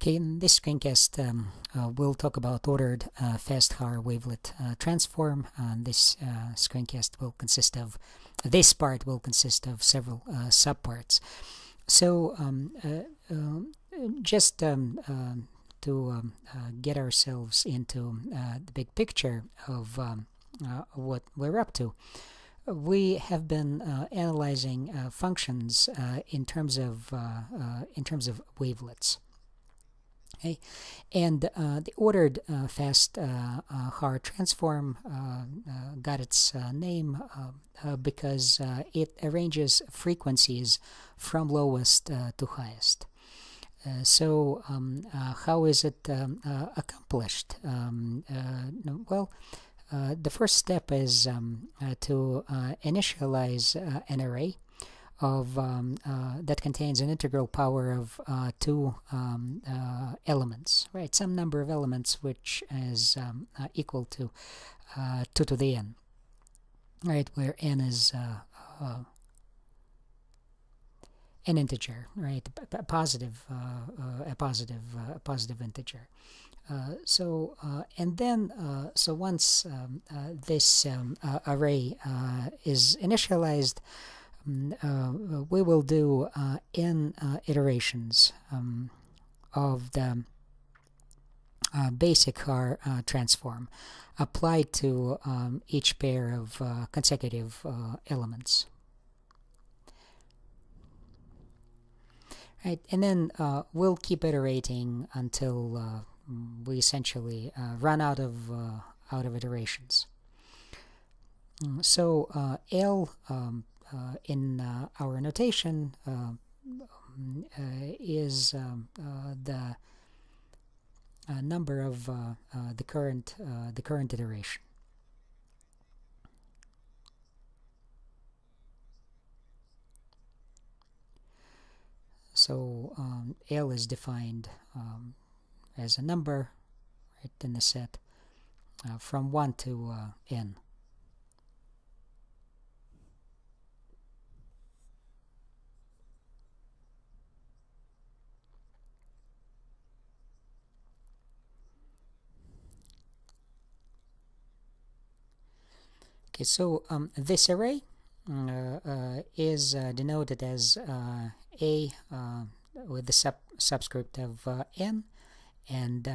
Okay, in this screencast, we'll talk about ordered Fast Haar Wavelet Transform. This screencast will consist of, this part will consist of several subparts. So just to get ourselves into the big picture of what we're up to, we have been analyzing functions in terms of wavelets. Okay, and the ordered Fast Haar Transform got its name because it arranges frequencies from lowest to highest. So how is it accomplished? Well, the first step is to initialize an array of that contains an integral power of two elements, right? Some number of elements which is equal to 2 to the n, right? Where n is an integer, right? A positive integer. And then once this array is initialized, we will do n iterations of the basic Haar transform applied to each pair of consecutive elements. Right, and then we'll keep iterating until we essentially run out of iterations. So L in our notation is the number of the current iteration. So L is defined as a number, right, in the set from 1 to n. Okay, so this array is denoted as A with the subscript of n, and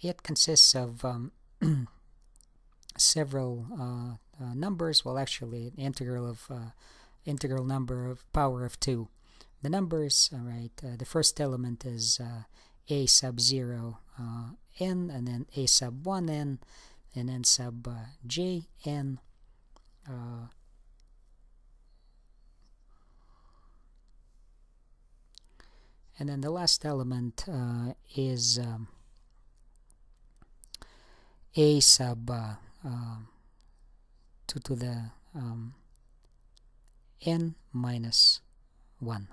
it consists of several numbers. Well, actually, integral number of power of 2. The numbers, right? The first element is A sub 0 n, and then A sub 1 n, and then sub j n. And then the last element is A sub 2 to the n minus 1.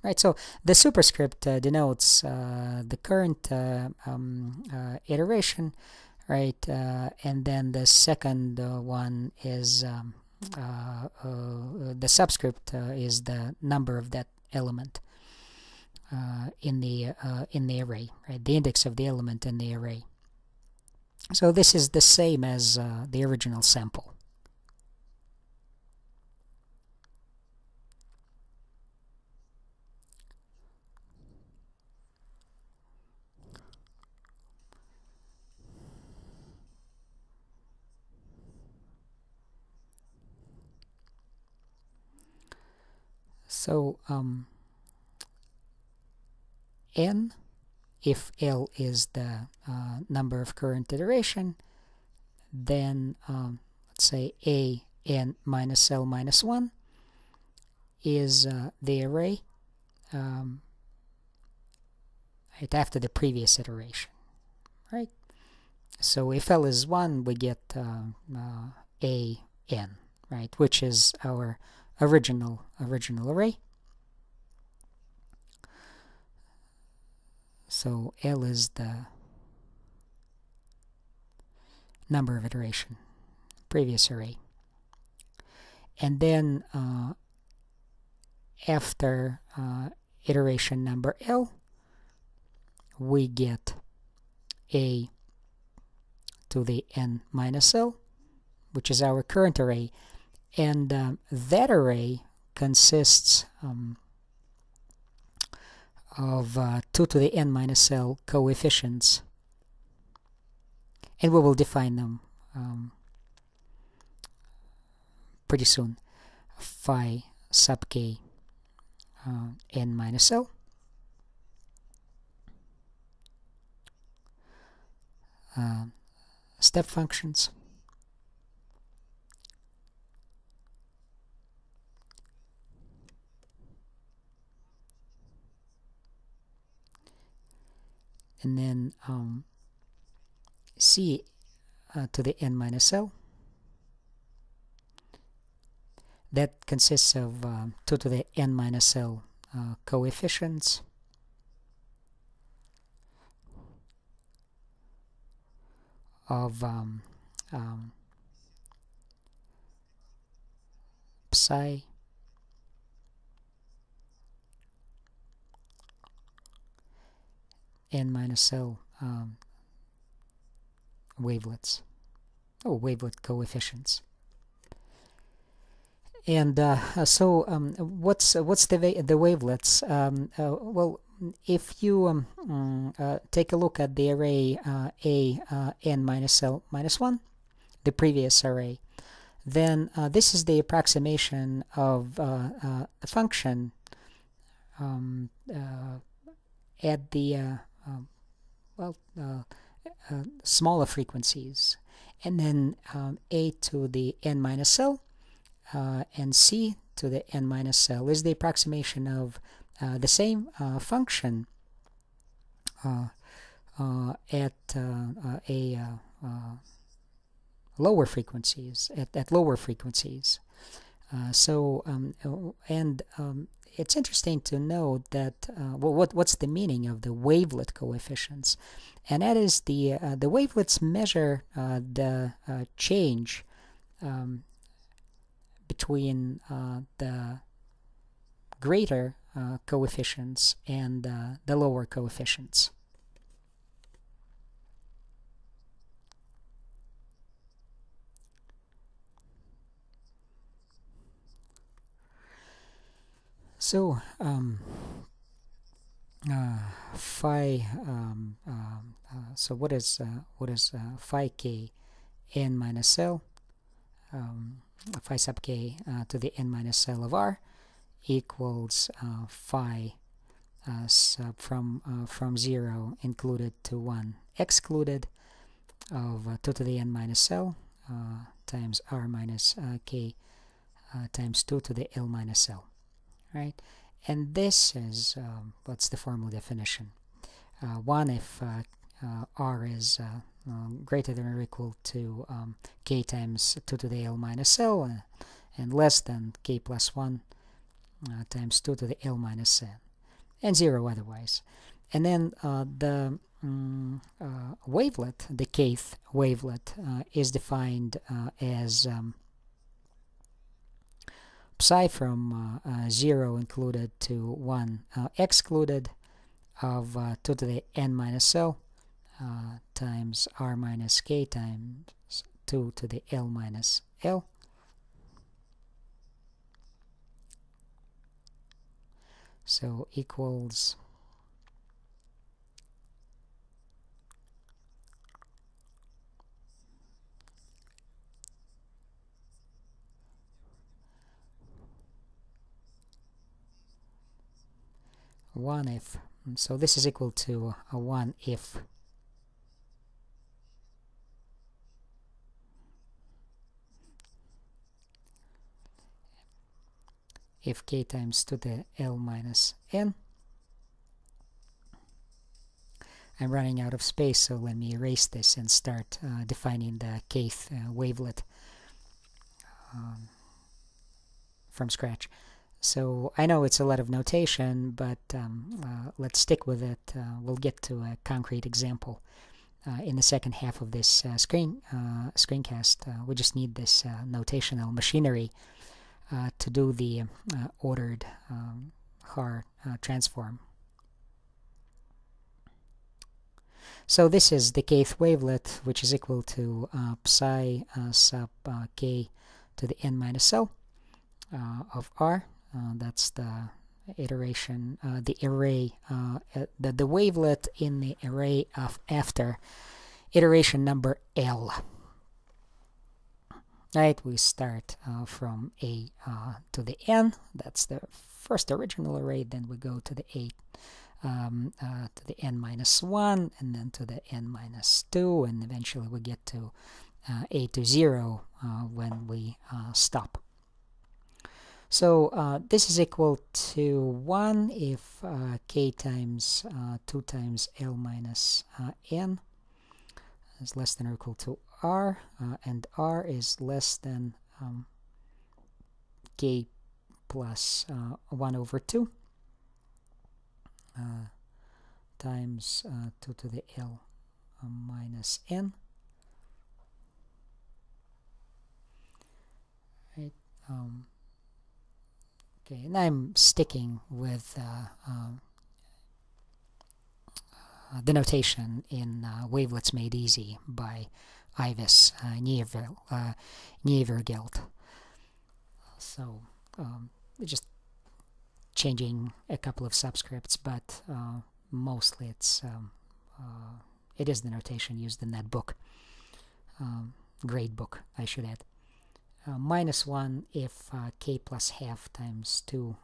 Right, so the superscript denotes the current iteration, right, and then the second one is the subscript is the number of that element in the array, right? The index of the element in the array. So this is the same as the original sample. So n, if L is the number of current iteration, then let's say A n minus L minus 1 is the array right after the previous iteration, right? So if L is 1, we get A n, right, which is our original array. So L is the number of iteration, previous array. And then after iteration number L, we get a to the n minus l, which is our current array, and that array consists of 2 to the n minus l coefficients, and we will define them pretty soon. Phi sub k n minus l, step functions, and then c to the n minus l, that consists of 2 to the n minus l coefficients, of psi n minus l wavelets, wavelet coefficients. And so what's the wavelets? Well, if you take a look at the array a n minus l minus 1, the previous array, then this is the approximation of the function at the smaller frequencies, and then a to the n minus l and c to the n minus l is the approximation of the same function at lower frequencies, at lower frequencies. It's interesting to note that what's the meaning of the wavelet coefficients, and that is the wavelets measure the change between the greater coefficients and the lower coefficients. So phi. So what is phi k n minus l? Phi sub k to the n minus l of r equals phi sub from 0 included to 1 excluded of 2 to the n minus l times r minus k times 2 to the l minus l. Right, and this is what's the formal definition? 1 if r is greater than or equal to k times 2 to the l minus l and less than k plus 1 times 2 to the l minus n, and 0 otherwise. And then the wavelet, the kth wavelet, is defined as psi from 0 included to 1 excluded of 2 to the n minus l times r minus k times 2 to the l minus l. So equals one if. So this is equal to a 1 if k times 2 to the l minus n. I'm running out of space, so let me erase this and start defining the kth wavelet from scratch. So I know it's a lot of notation, but let's stick with it. We'll get to a concrete example in the second half of this screencast. We just need this notational machinery to do the ordered Haar transform. So this is the kth wavelet, which is equal to psi sub k to the n minus L of R. That's the iteration, the array, the wavelet in the array of after iteration number L. Right, we start from A to the N. That's the first original array. Then we go to the A to the N minus 1, and then to the N minus 2, and eventually we get to A to 0 when we stop. So this is equal to 1 if k times 2 times L minus N is less than or equal to R, and R is less than k plus 1 over 2 times 2 to the L minus N. Right. Okay, and I'm sticking with the notation in Wavelets Made Easy by Ives Niervergeld. So just changing a couple of subscripts, but mostly it is the notation used in that book, grade book, I should add. Minus 1 if k plus half times 2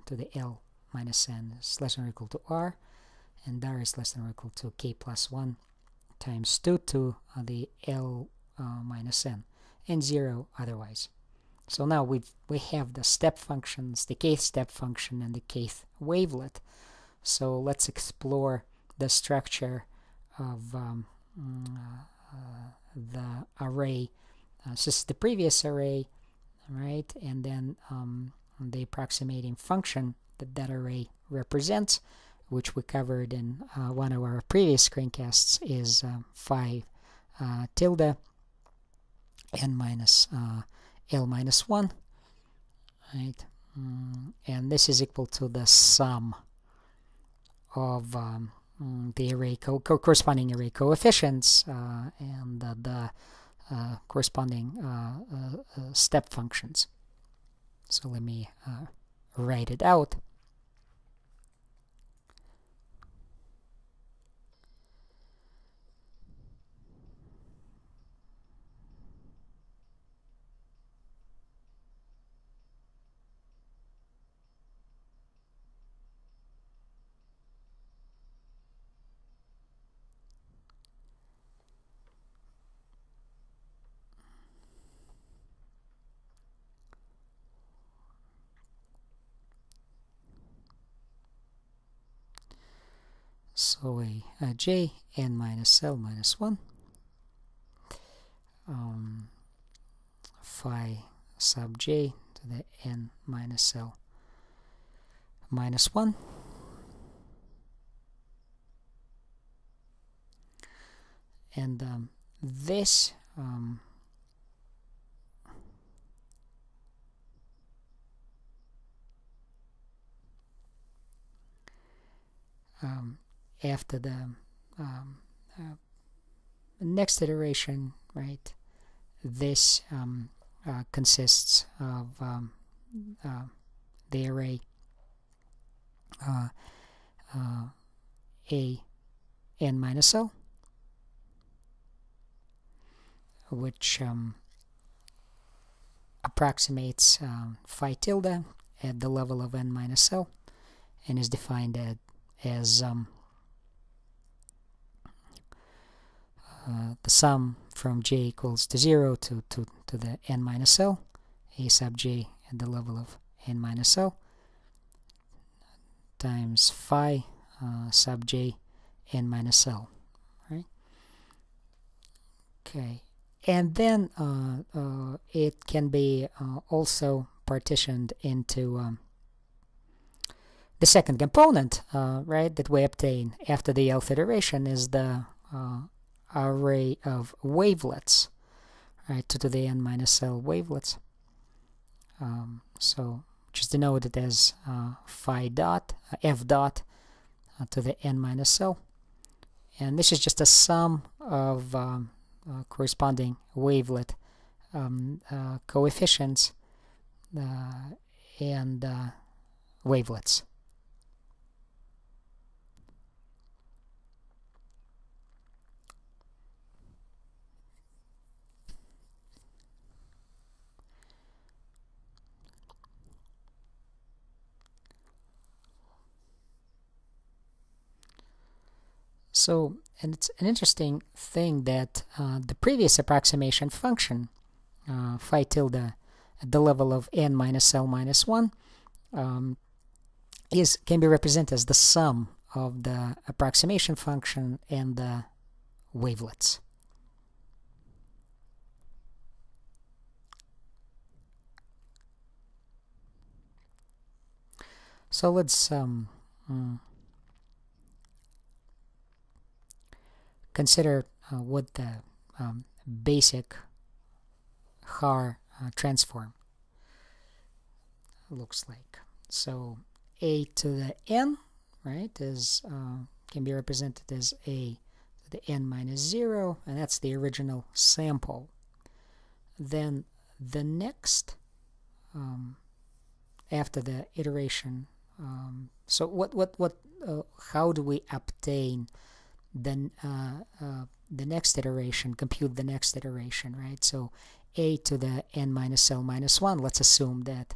to the L minus N is less than or equal to R, and R is less than or equal to k plus 1 times 2 to the L minus N, and 0 otherwise. So now we have the step functions, the kth step function and the kth wavelet. So let's explore the structure of the array. This is the previous array, right? And then the approximating function that array represents, which we covered in one of our previous screencasts, is phi tilde n minus L minus 1, right? And this is equal to the sum of the array corresponding array coefficients and the corresponding step functions. So let me write it out. So a j n minus L minus 1 phi sub j to the n minus L minus 1 and this after the next iteration, right, this consists of the array a n minus L, which approximates phi tilde at the level of n minus L and is defined as the sum from j equals to 0 to the n minus L, a sub j at the level of n minus L, times phi sub j n minus L, right? Okay, and then it can be also partitioned into the second component, right, that we obtain after the Lth iteration is the array of wavelets, right, 2 to the n minus L wavelets. So which is denoted as phi dot f dot to the n minus L, and this is just a sum of corresponding wavelet coefficients and wavelets. So, and it's an interesting thing that the previous approximation function, phi tilde at the level of n minus L minus 1, can be represented as the sum of the approximation function and the wavelets. So let's consider what the basic Haar transform looks like. So a to the n, right, is can be represented as a to the n minus 0, and that's the original sample. Then the next, after the iteration, so how do we obtain then the next iteration, compute the next iteration, right? So a to the n minus L minus 1, let's assume that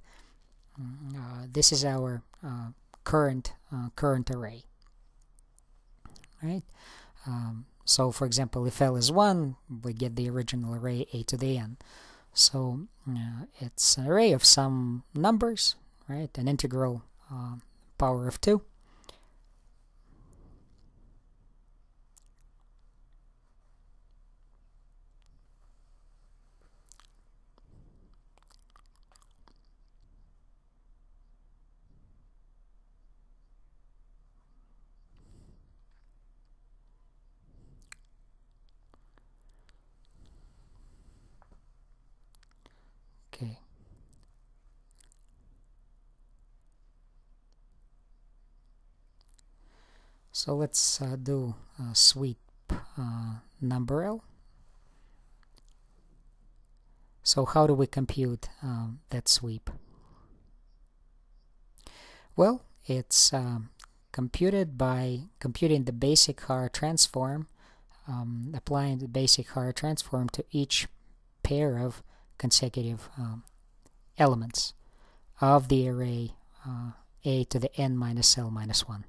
this is our current array, right? So for example, if L is 1, we get the original array a to the n. So it's an array of some numbers, right? An integral power of 2. Okay. So let's do sweep number L. So how do we compute that sweep? Well, it's computed by computing the basic Haar transform, applying the basic Haar transform to each pair of consecutive elements of the array a to the n minus L minus 1.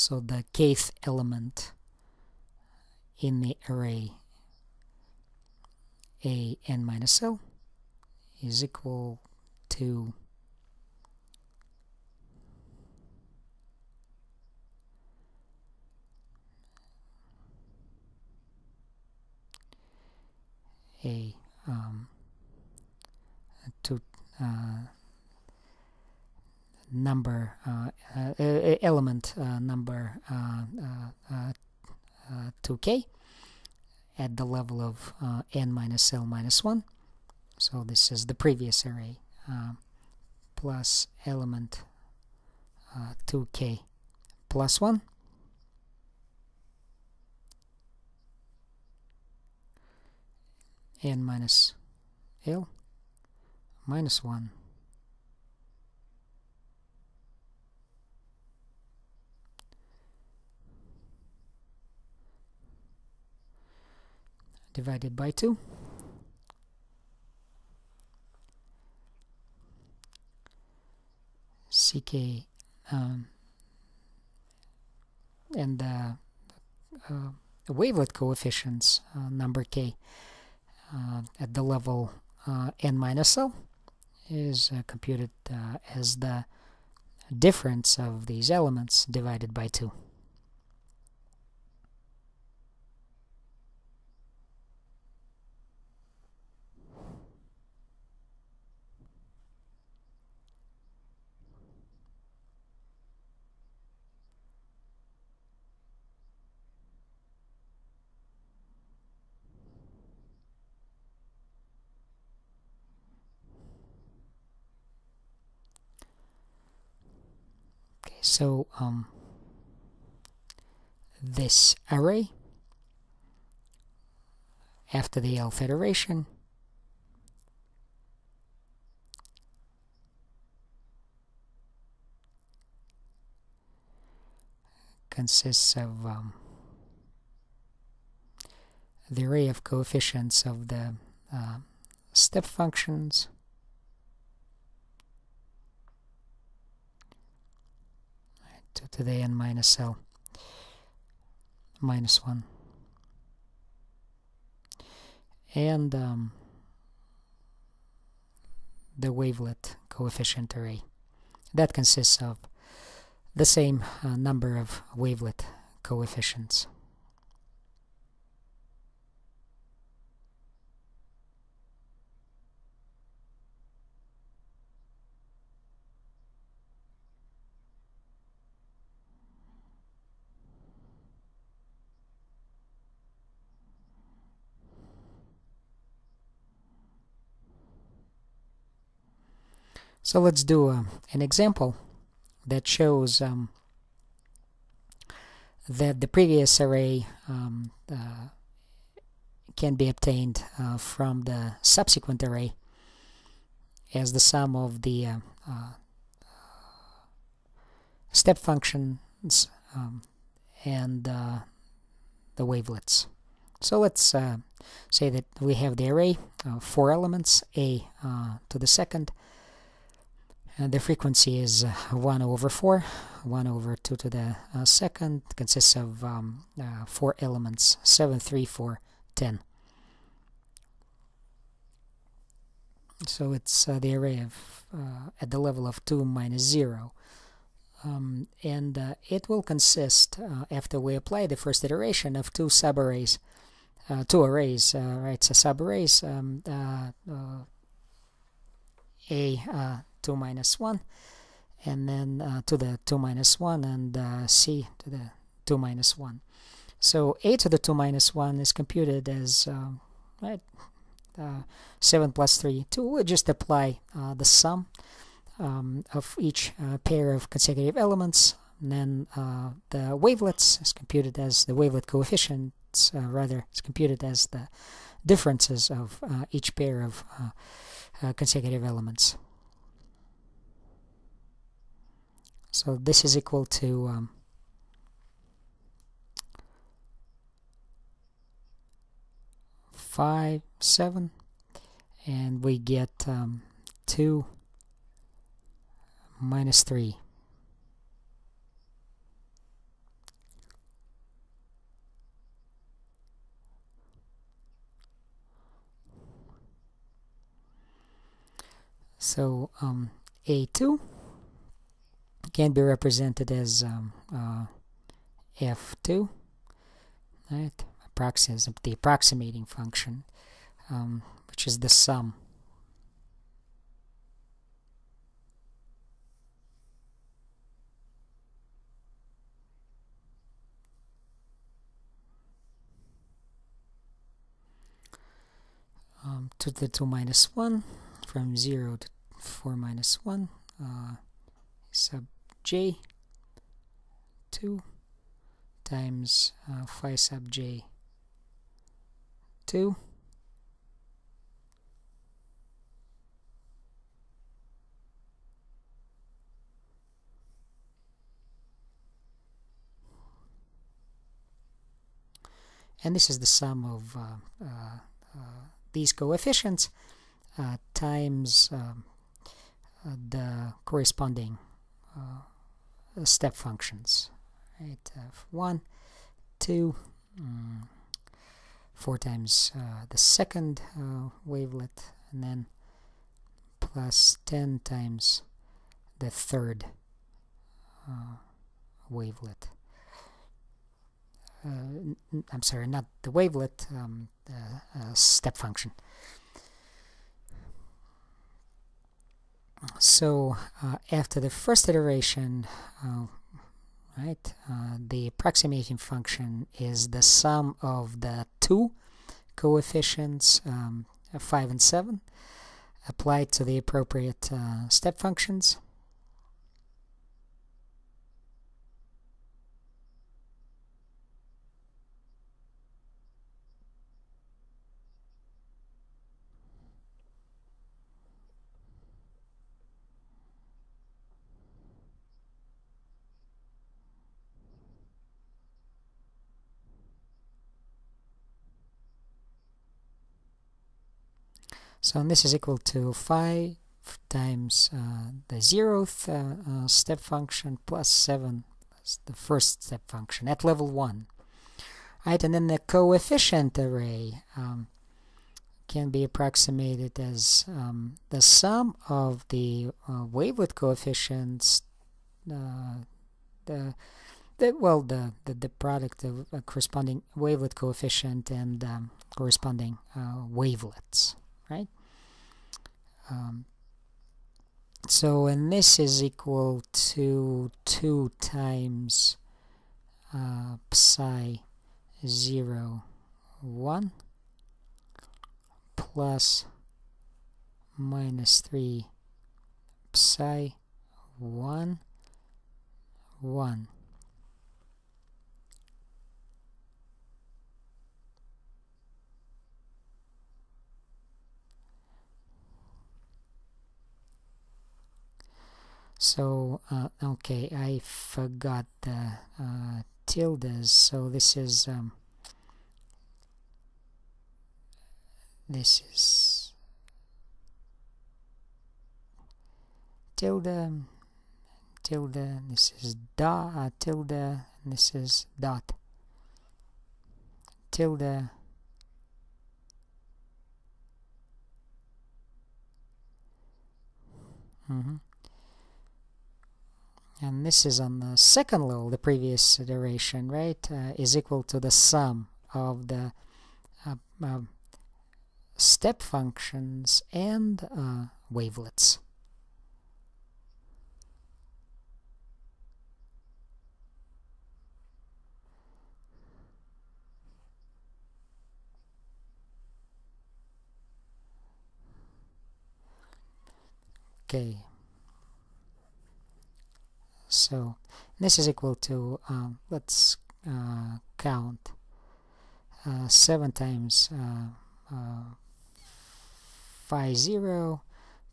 So the kth element in the array a n minus L is equal to a number element number 2k at the level of n minus L minus 1. So this is the previous array plus element 2k plus 1 n minus L minus 1 divided by 2. CK and the wavelet coefficients number k at the level n minus L is computed as the difference of these elements divided by 2. So this array after the Lth iteration consists of the array of coefficients of the step functions to the n minus L minus 1, and the wavelet coefficient array that consists of the same number of wavelet coefficients. So let's do an example that shows that the previous array can be obtained from the subsequent array as the sum of the step functions and the wavelets. So let's say that we have the array 4 elements, a to the second. The frequency is 1 over 4, 1 over 2 to the second, consists of 4 elements, 7, 3, 4, 10. So it's the array of at the level of 2 minus 0. And it will consist, after we apply the first iteration, of two subarrays, two arrays, right? So subarrays, A 2 minus 1, and then to the 2 minus 1, and C to the 2 minus 1. So A to the 2 minus 1 is computed as right 7 plus 3, 2. We'll just apply the sum of each pair of consecutive elements, and then the wavelets is computed as the wavelet coefficients, rather is computed as the differences of each pair of consecutive elements. So this is equal to 5, 7, and we get 2 minus 3. So A2 can be represented as F2, right? The approximating function, which is the sum. To the 2 minus 1, from 0 to 4 minus 1, sub j 2 times phi sub j 2 and this is the sum of these coefficients times the corresponding step functions, right? 1, 2, 4 times the second wavelet, and then plus 10 times the third wavelet. I'm sorry, not the wavelet, the step function. So after the first iteration, right, the approximation function is the sum of the two coefficients, 5 and 7, applied to the appropriate step functions. So this is equal to phi times the 0th step function plus 7 as the first step function at level 1. Right, and then the coefficient array can be approximated as the sum of the wavelet coefficients, the product of a corresponding wavelet coefficient and corresponding wavelets, right? So, and this is equal to 2 times psi 0, 1 plus minus 3 psi 1, 1. So, okay, I forgot the tildes, so this is tilde, this is tilde, and this is dot, tilde, and this is on the second level, the previous iteration, right, is equal to the sum of the step functions and wavelets. Okay. So this is equal to, let's count 7 times phi 0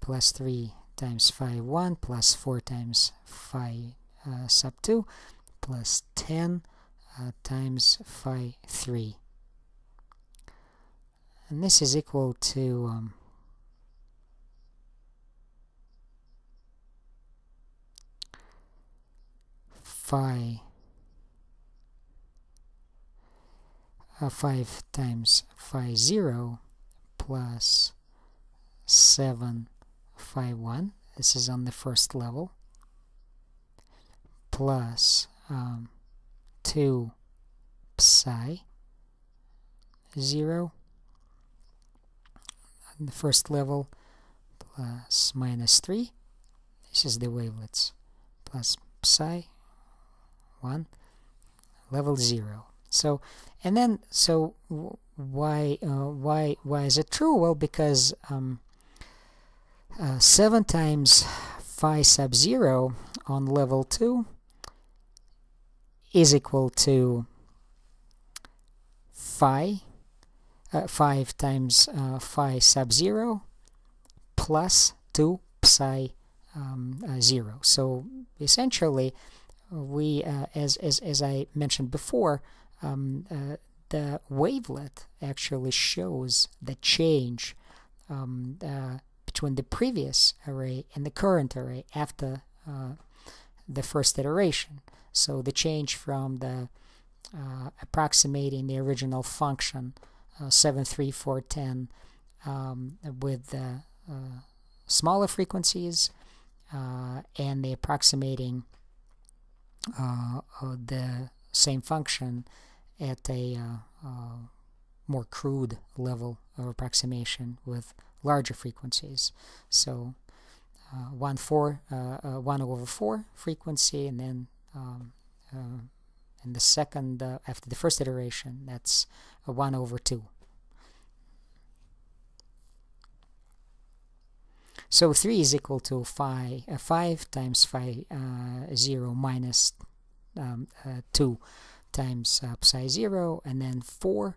plus 3 times phi 1 plus 4 times phi sub 2 plus 10 times phi 3. And this is equal to phi 5 times phi 0 plus 7 phi 1, this is on the first level, plus 2 psi 0 on the first level, plus minus 3, this is the wavelets, plus psi 1 level 0. So, and then, so why is it true? Well, because 7 times phi sub 0 on level 2 is equal to 5 times phi sub 0 plus 2 psi 0. So essentially, we as I mentioned before, the wavelet actually shows the change between the previous array and the current array after the first iteration. So the change from the approximating the original function 7, 3, 4, 10 with the smaller frequencies and the approximating the same function at a more crude level of approximation with larger frequencies. So 1 over 4 frequency, and then in the second, after the first iteration, that's a 1 over 2. So 3 is equal to 5 times phi 0 minus 2 times psi 0, and then 4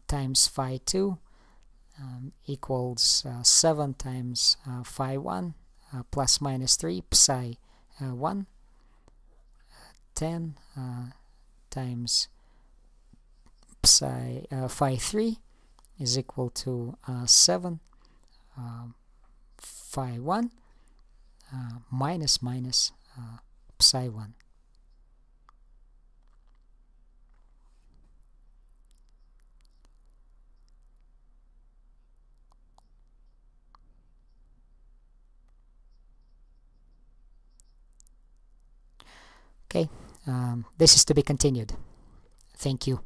times phi 2 equals 7 times phi 1 plus minus 3 psi 1, 10 times psi phi 3 is equal to 7 phi 1 minus psi 1. Okay, this is to be continued. Thank you.